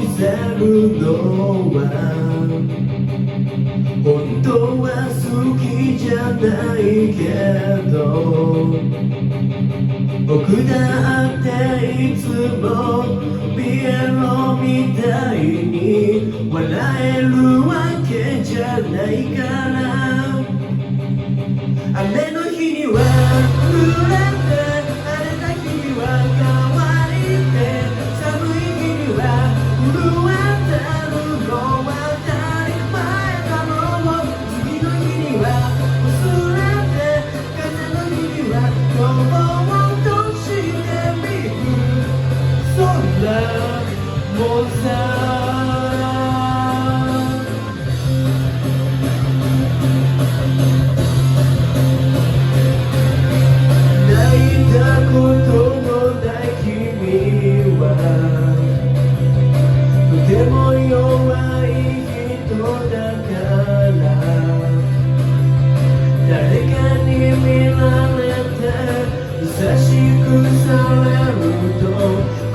見せるのは本当は好きじゃないけど、僕だっていつもピエロみたいに笑えるわけじゃないから、雨の日には濡れて、晴れた日には乾いて、寒い日には震えてるのは当たり前だろう。次の日には忘れて、風の日には今日をとしてみる。そんなもんさ、ことのない君はとても弱い人だから、誰かに見られて優しくされると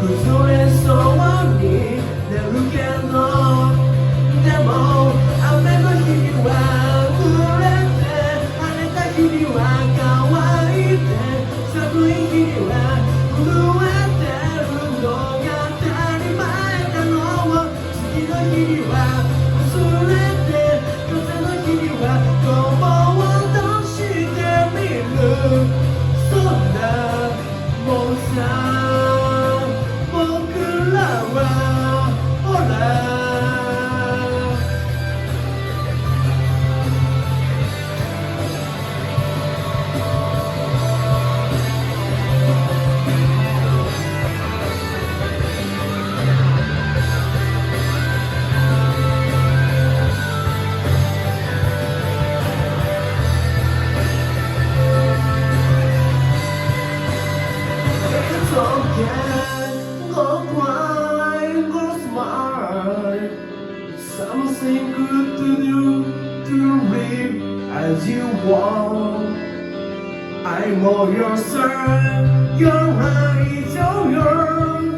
崩れそうになるけど、でも雨の日には濡れて、晴れた日には乾いて、寒い日には震えてるのが当たり前だろう。次の日には忘れて、風の日にはごぼうとしてみる。そんなもんさ、僕らはほらGo quiet, go smart. Something good to do, to live as you want. I'm on your side, your eyes on yours.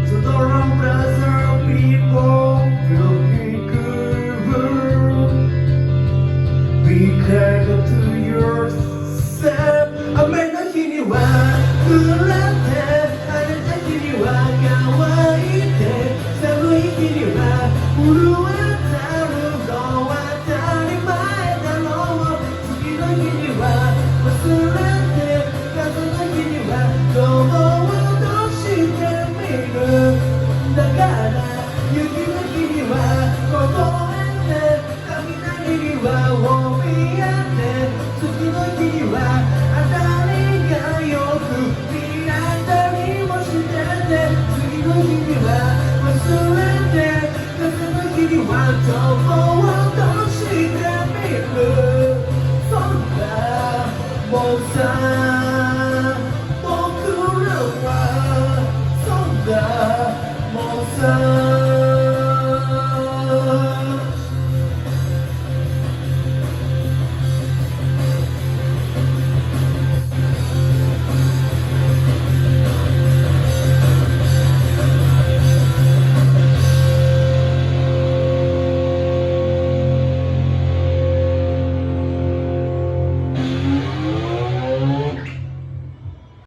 So don't other people feel me good. Be kind to yourself. 雨の日には濡れて、晴れた日には乾いて、寒い日には震えてるのは当たり前だろう。次の日には忘れて、風の日にはごぼうとしてみる。だから雪の日には凍えて、雷には怯えて、次の日には当たりがよく見当たりもしてて、次の日には忘れて、風の日には飛ぼうとしてみる。そんなもんさ、僕らはそんなもんさ。